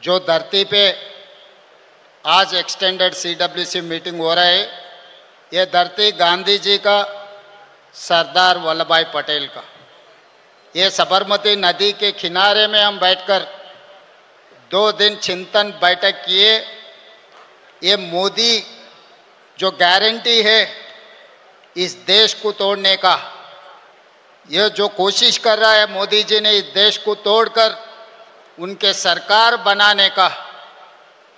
जो धरती पे आज एक्सटेंडेड CWC मीटिंग हो रहा है, ये धरती गांधी जी का, सरदार वल्लभ भाई पटेल का। ये साबरमती नदी के किनारे में हम बैठकर 2 दिन चिंतन बैठक किए। ये मोदी जो गारंटी है इस देश को तोड़ने का, ये जो कोशिश कर रहा है मोदी जी ने इस देश को तोड़कर उनके सरकार बनाने का,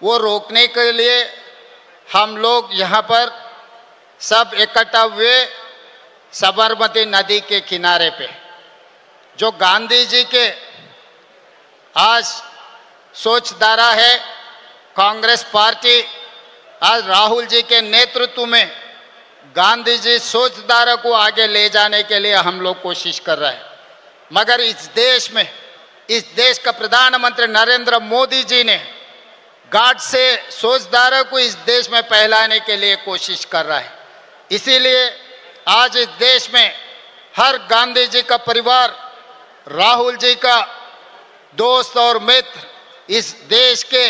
वो रोकने के लिए हम लोग यहाँ पर सब इकट्ठा हुए साबरमती नदी के किनारे पे। जो गांधी जी के आज सोचधारा है, कांग्रेस पार्टी आज राहुल जी के नेतृत्व में गांधी जी सोचधारा को आगे ले जाने के लिए हम लोग कोशिश कर रहे हैं। मगर इस देश में, इस देश का प्रधानमंत्री नरेंद्र मोदी जी ने गाढ़ से सोचधारा को इस देश में फैलाने के लिए कोशिश कर रहा है। इसीलिए आज इस देश में हर गांधी जी का परिवार, राहुल जी का दोस्त और मित्र, इस देश के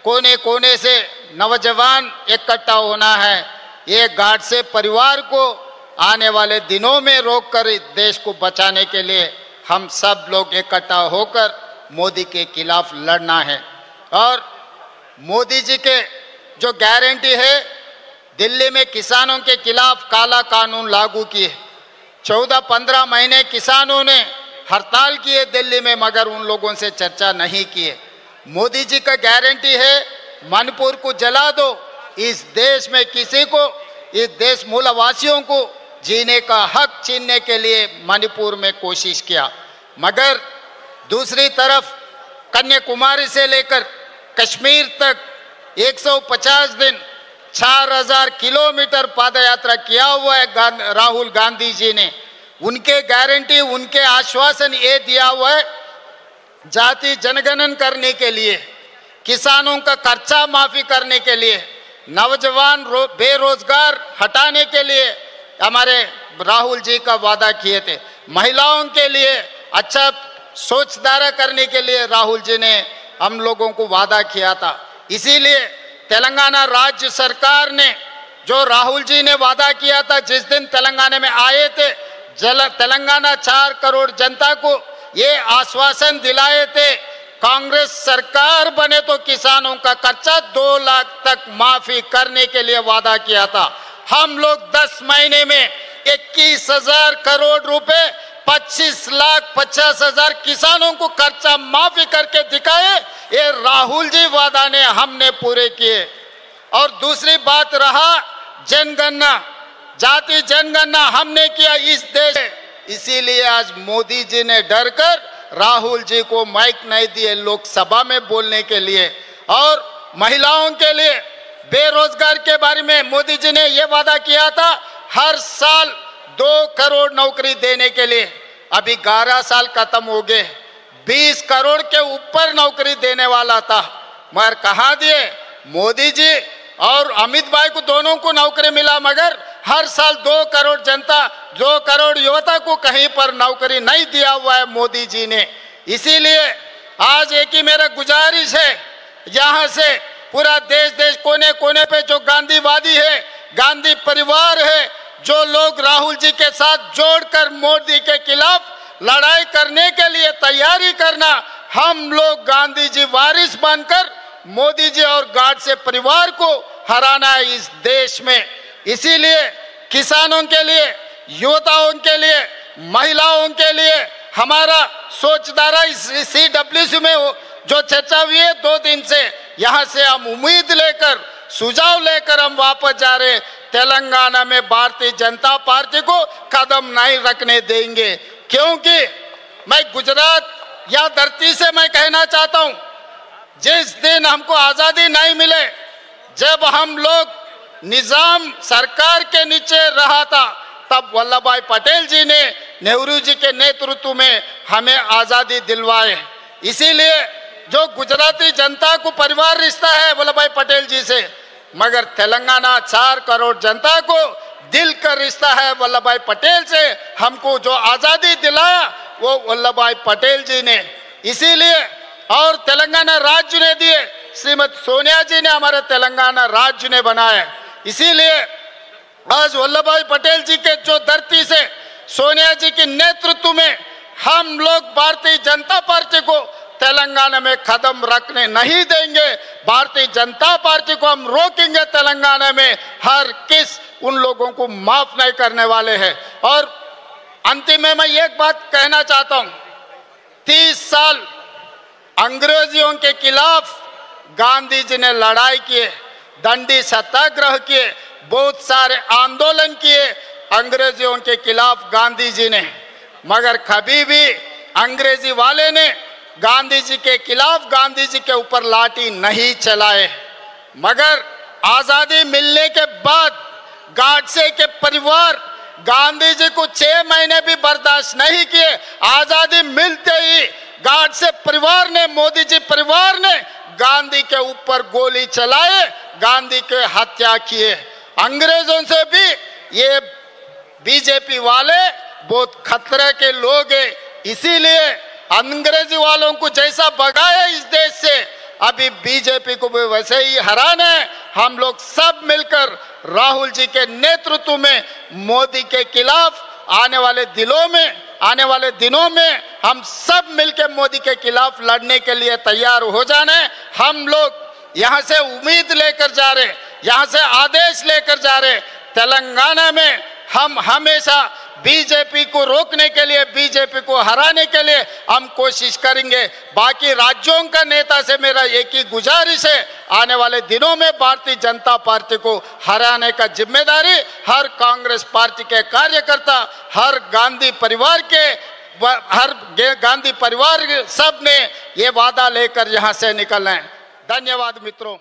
कोने कोने से नौजवान इकट्ठा होना है। ये गाढ़ से परिवार को आने वाले दिनों में रोककर इस देश को बचाने के लिए हम सब लोग इकट्ठा होकर मोदी के खिलाफ लड़ना है। और मोदी जी के जो गारंटी है, दिल्ली में किसानों के खिलाफ काला कानून लागू किए। 14-15 महीने किसानों ने हड़ताल किए दिल्ली में, मगर उन लोगों से चर्चा नहीं किए। मोदी जी का गारंटी है मणिपुर को जला दो। इस देश में किसी को, इस देश मूलवासियों को जीने का हक छीनने के लिए मणिपुर में कोशिश किया। मगर दूसरी तरफ कन्याकुमारी से लेकर कश्मीर तक 150 दिन 4000 किलोमीटर पादयात्रा किया हुआ है राहुल गांधी जी ने। उनके गारंटी, उनके आश्वासन ये दिया हुआ है, जाति जनगणना करने के लिए, किसानों का खर्चा माफी करने के लिए, नौजवान बेरोजगार हटाने के लिए हमारे राहुल जी का वादा किए थे। महिलाओं के लिए अच्छा सोचधारा करने के लिए राहुल जी ने हम लोगों को वादा किया था। इसीलिए तेलंगाना राज्य सरकार ने, जो राहुल जी ने वादा किया था, जिस दिन तेलंगाना में आए थे, तेलंगाना 4 करोड़ जनता को ये आश्वासन दिलाए थे, कांग्रेस सरकार बने तो किसानों का खर्चा 2 लाख तक माफी करने के लिए वादा किया था। हम लोग 10 महीने में 21,000 करोड़ रुपए 25,50,000 किसानों को खर्चा माफी करके दिखाए। ये राहुल जी वादा ने हमने पूरे किए। और दूसरी बात रहा जनगणना, जाति जनगणना हमने किया इस देश। इसीलिए आज मोदी जी ने डर कर राहुल जी को माइक नहीं दिए लोकसभा में बोलने के लिए। और महिलाओं के लिए, बेरोजगार के बारे में मोदी जी ने यह वादा किया था हर साल 2 करोड़ नौकरी देने के लिए। अभी 11 साल खत्म हो गए, 20 करोड़ के ऊपर नौकरी देने वाला था, मगर कहाँ दिए? मोदी जी और अमित भाई को दोनों को नौकरी मिला, मगर हर साल 2 करोड़ जनता, 2 करोड़ युवता को कहीं पर नौकरी नहीं दिया हुआ है मोदी जी ने। इसीलिए आज एक ही मेरा गुजारिश है, यहाँ से पूरा देश कोने कोने पे जो गांधीवादी है, गांधी परिवार है, जो लोग राहुल जी के साथ जोड़कर मोदी के खिलाफ लड़ाई करने के लिए तैयारी करना, हम लोग गांधी जी वारिस बनकर मोदी जी और गाढ़ से परिवार को हराना है इस देश में। इसीलिए किसानों के लिए, युवताओं के लिए, महिलाओं के लिए हमारा सोचधारा इस CWC में जो चर्चा हुई है 2 दिन से, यहाँ से हम उम्मीद लेकर, सुझाव लेकर हम वापस जा रहे हैं। तेलंगाना में भारतीय जनता पार्टी को कदम नहीं रखने देंगे, क्योंकि मैं गुजरात या धरती से मैं कहना चाहता हूँ, जिस दिन हमको आज़ादी नहीं मिले, जब हम लोग निजाम सरकार के नीचे रहा था, तब वल्लभ भाई पटेल जी ने नेहरू जी के नेतृत्व में हमें आज़ादी दिलवाए। इसीलिए जो गुजराती जनता को परिवार रिश्ता है वल्लभ भाई पटेल जी से, मगर तेलंगाना 4 करोड़ जनता को दिल का रिश्ता है वल्लभ भाई पटेल से। हमको जो आज़ादी दिलाया वो वल्लभ भाई पटेल जी ने। इसीलिए और तेलंगाना राज्य ने दिए। श्रीमती सोनिया जी ने हमारे तेलंगाना राज्य ने बनाया। इसीलिए आज वल्लभ भाई पटेल जी के जो धरती से सोनिया जी के नेतृत्व में हम लोग भारतीय जनता पार्टी को तेलंगाना में कदम रखने नहीं देंगे। भारतीय जनता पार्टी को हम रोकेंगे। तेलंगाना में हर किस उन लोगों को माफ नहीं करने वाले हैं। और अंतिम में मैं एक बात कहना चाहता हूं, 30 साल अंग्रेजियों के खिलाफ गांधी जी ने लड़ाई किए, दंडी सत्याग्रह किए, बहुत सारे आंदोलन किए अंग्रेजियों के खिलाफ गांधी जी ने, मगर कभी भी अंग्रेजी वाले ने गांधी जी के खिलाफ गांधी जी के ऊपर लाठी नहीं चलाए। मगर आजादी मिलने के बाद गाडसे के परिवार गांधी जी को 6 महीने भी बर्दाश्त नहीं किए। आजादी मिलते ही गाडसे परिवार ने, मोदी जी परिवार ने गांधी के ऊपर गोली चलाए, गांधी के हत्या किए। अंग्रेजों से भी ये बीजेपी वाले बहुत खतरे के लोग हैं। इसीलिए अंग्रेजी वालों को जैसा भगाया इस देश से, अभी बीजेपी को भी वैसे ही हराना है। हम लोग सब मिलकर राहुल जी के नेतृत्व में मोदी के खिलाफ आने वाले दिनों में हम सब मिलकर मोदी के खिलाफ लड़ने के लिए तैयार हो जाना है। हम लोग यहाँ से उम्मीद लेकर जा रहे, यहाँ से आदेश लेकर जा रहे। तेलंगाना में हम हमेशा बीजेपी को रोकने के लिए, बीजेपी को हराने के लिए हम कोशिश करेंगे। बाकी राज्यों का नेता से मेरा एक ही गुजारिश है, आने वाले दिनों में भारतीय जनता पार्टी को हराने का जिम्मेदारी हर कांग्रेस पार्टी के कार्यकर्ता, हर गांधी परिवार सब ने ये वादा लेकर यहाँ से निकलना है। धन्यवाद मित्रों।